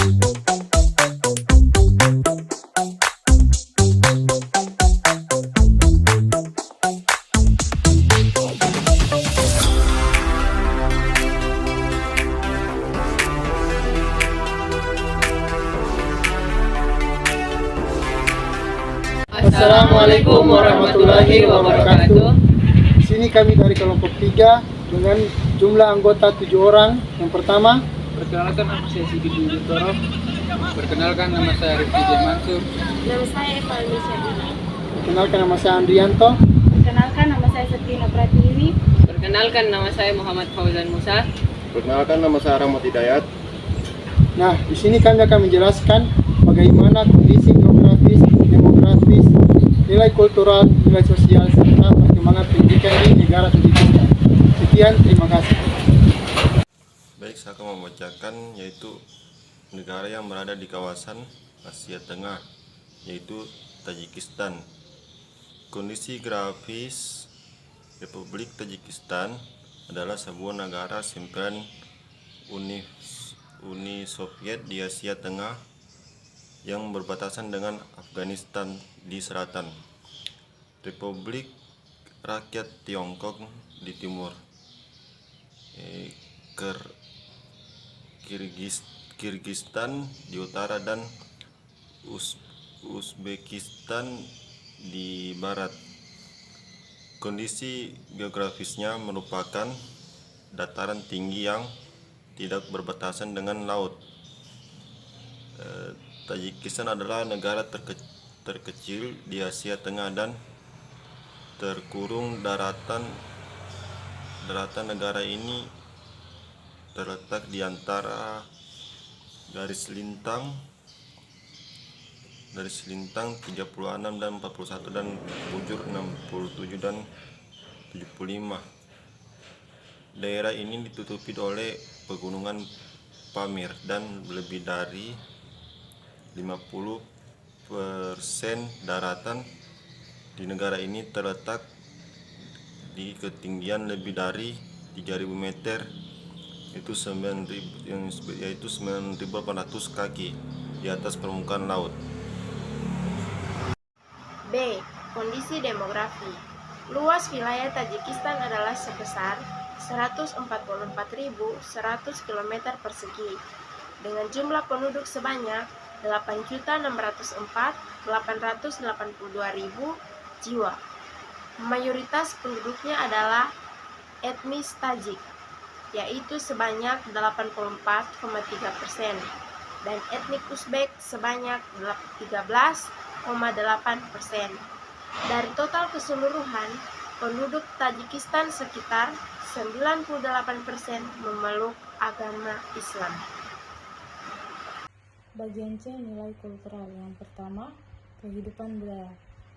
Assalamualaikum warahmatullahi wabarakatuh. Di sini kami dari kelompok 3 dengan jumlah anggota 7 orang. Yang pertama, perkenalkan nama saya Sigit Budi Toro. Perkenalkan nama saya Rifki J. Mansur. Nama saya Eva Alicia Dini. perkenalkan nama saya Andrianto. Perkenalkan nama saya Septina Pratiwi. Perkenalkan nama saya Muhammad Fauzan Musa. Perkenalkan nama saya Rahmat Hidayat. Nah, di sini kami akan menjelaskan bagaimana kondisi geografis, demografis, nilai kultural, nilai sosial, serta perkembangan pendidikan di negara Tajikistan. Sekian, terima kasih. Baik, saya akan membacakan yaitu negara yang berada di kawasan Asia Tengah, yaitu Tajikistan. Kondisi geografis Republik Tajikistan adalah sebuah negara simpenan Uni Soviet di Asia Tengah yang berbatasan dengan Afghanistan di selatan, Republik Rakyat Tiongkok di timur, Kirgistan di utara, dan Uzbekistan di barat. Kondisi geografisnya merupakan dataran tinggi yang tidak berbatasan dengan laut. Tajikistan adalah negara terkecil di Asia Tengah dan terkurung daratan negara ini terletak di antara garis lintang 36 dan 41 dan bujur 67 dan 75. Daerah ini ditutupi oleh pegunungan Pamir dan lebih dari 50% daratan di negara ini terletak di ketinggian lebih dari 3.000 meter, yaitu 9.800 kaki di atas permukaan laut. B. Kondisi demografi. Luas wilayah Tajikistan adalah sebesar 144.100 km persegi dengan jumlah penduduk sebanyak 8.604.882.000 jiwa. Mayoritas penduduknya adalah etnis Tajik, yaitu sebanyak 84,3%, dan etnik Uzbek sebanyak 13,8%. Dari total keseluruhan penduduk Tajikistan, sekitar 98% memeluk agama Islam. Bagian C, nilai kultural. Yang pertama, kehidupan budaya.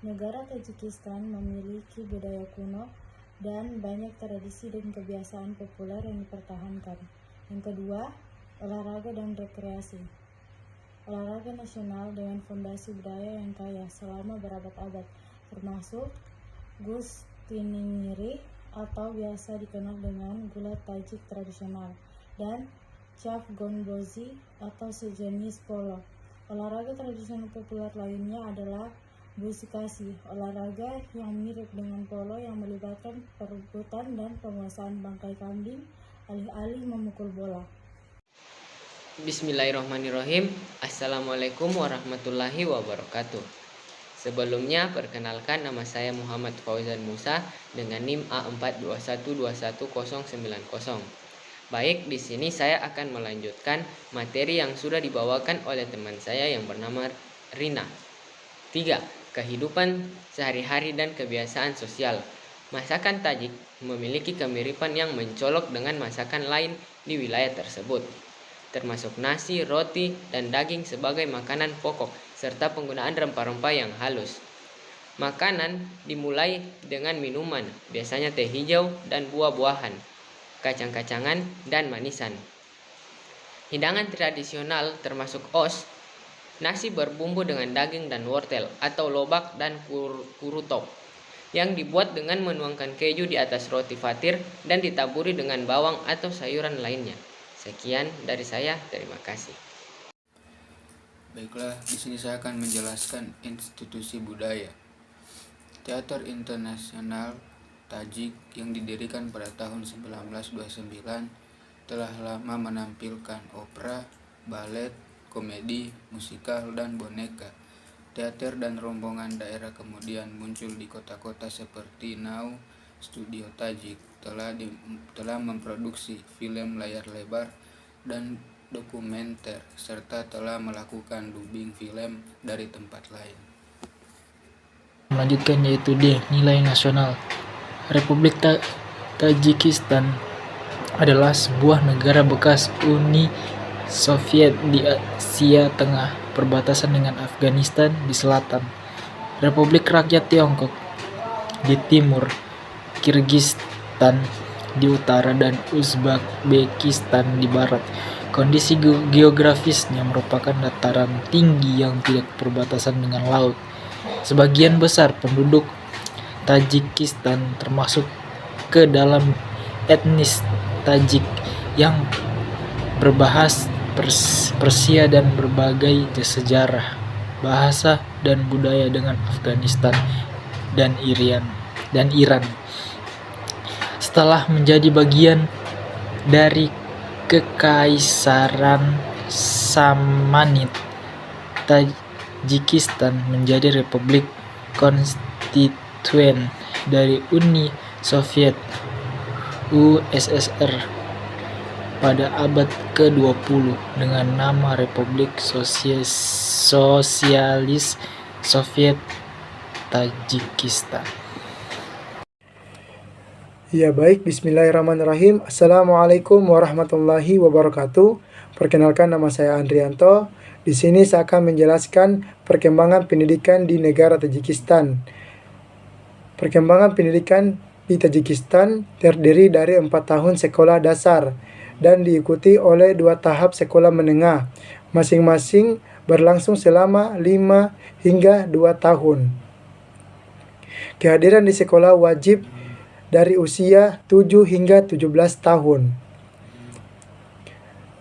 Negara Tajikistan memiliki budaya kuno dan banyak tradisi dan kebiasaan populer yang dipertahankan. Yang kedua, olahraga dan rekreasi. Olahraga nasional dengan fondasi budaya yang kaya selama berabad-abad, termasuk Gustiningiri atau biasa dikenal dengan gulat Tajik tradisional, dan Chafgonbozi atau sejenis polo. Olahraga tradisional populer lainnya adalah busikasi, olahraga yang mirip dengan polo yang melibatkan perebutan dan penguasaan bangkai kambing alih-alih memukul bola. Bismillahirrahmanirrahim. Assalamualaikum warahmatullahi wabarakatuh. Sebelumnya, perkenalkan nama saya Muhammad Fauzan Musa dengan NIM A421211090. Baik, di sini saya akan melanjutkan materi yang sudah dibawakan oleh teman saya yang bernama Rina. 3. Kehidupan sehari-hari dan kebiasaan sosial. Masakan Tajik memiliki kemiripan yang mencolok dengan masakan lain di wilayah tersebut, termasuk nasi, roti, dan daging sebagai makanan pokok, serta penggunaan rempah-rempah yang halus. Makanan dimulai dengan minuman, biasanya teh hijau dan buah-buahan, kacang-kacangan, dan manisan. Hidangan tradisional termasuk os, nasi berbumbu dengan daging dan wortel atau lobak dan kurutop, yang dibuat dengan menuangkan keju di atas roti fatir dan ditaburi dengan bawang atau sayuran lainnya. Sekian dari saya, terima kasih. Baiklah, di sini saya akan menjelaskan institusi budaya. Teater Internasional Tajik yang didirikan pada tahun 1929 telah lama menampilkan opera, balet, komedi, musikal, dan boneka. Teater dan rombongan daerah kemudian muncul di kota-kota seperti Nau. Studio Tajik telah memproduksi film layar lebar dan dokumenter serta telah melakukan dubbing film dari tempat lain. Melanjutkan yaitu D. Nilai nasional. Republik Tajikistan adalah sebuah negara bekas Uni Soviet di Asia Tengah, perbatasan dengan Afghanistan di selatan, Republik Rakyat Tiongkok di timur, Kirgistan di utara, dan Uzbekistan di barat. Kondisi geografisnya merupakan dataran tinggi yang tidak berbatasan dengan laut. Sebagian besar penduduk Tajikistan termasuk ke dalam etnis Tajik yang berbahasa Persia dan berbagai sejarah, bahasa, dan budaya dengan Afghanistan dan Iran. Setelah menjadi bagian dari Kekaisaran Samanid, Tajikistan menjadi republik konstituen dari Uni Soviet (USSR) pada abad ke-20 dengan nama Republik Sosialis Soviet Tajikistan. Ya baik, bismillahirrahmanirrahim. Assalamualaikum warahmatullahi wabarakatuh. Perkenalkan, nama saya Andrianto. Di sini saya akan menjelaskan perkembangan pendidikan di negara Tajikistan. Perkembangan pendidikan di Tajikistan terdiri dari 4 tahun sekolah dasar dan diikuti oleh 2 tahap sekolah menengah, masing-masing berlangsung selama 5 hingga 2 tahun. Kehadiran di sekolah wajib dari usia 7 hingga 17 tahun.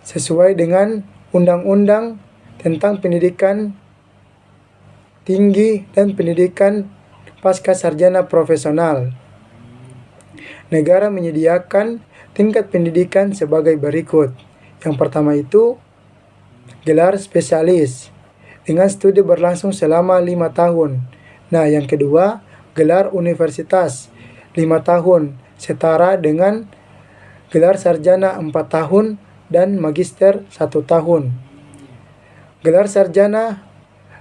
Sesuai dengan Undang-Undang tentang Pendidikan Tinggi dan Pendidikan Pasca Sarjana Profesional. Negara menyediakan tingkat pendidikan sebagai berikut. Yang pertama itu gelar spesialis dengan studi berlangsung selama 5 tahun. Nah, yang kedua gelar universitas 5 tahun setara dengan gelar sarjana 4 tahun dan magister 1 tahun. Gelar sarjana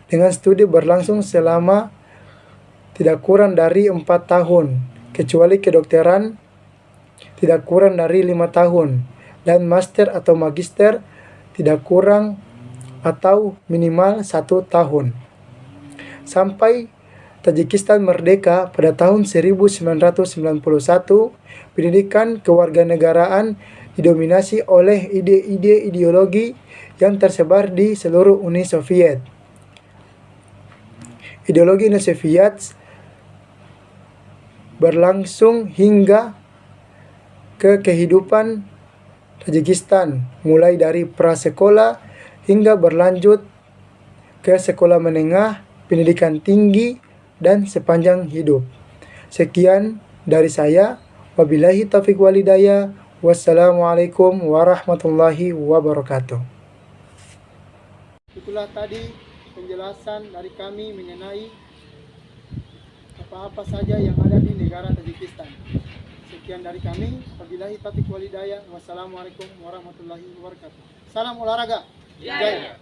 dengan studi berlangsung selama tidak kurang dari 4 tahun, kecuali kedokteran tidak kurang dari 5 tahun, dan master atau magister tidak kurang atau minimal 1 tahun. Sampai Tajikistan merdeka pada tahun 1991, pendidikan kewarganegaraan didominasi oleh ide-ide ideologi yang tersebar di seluruh Uni Soviet. Ideologi Uni Soviet berlangsung hingga ke kehidupan Tajikistan, mulai dari prasekolah hingga berlanjut ke sekolah menengah, pendidikan tinggi, dan sepanjang hidup. Sekian dari saya. Wabillahi taufiq walhidayah. Wassalamualaikum warahmatullahi wabarakatuh. Itulah tadi penjelasan dari kami mengenai apa-apa saja yang ada di negara Tajikistan. Sekian dari kami. Wabillahi taufiq walhidayah. Wassalamualaikum warahmatullahi wabarakatuh. Salam olahraga. Jaya.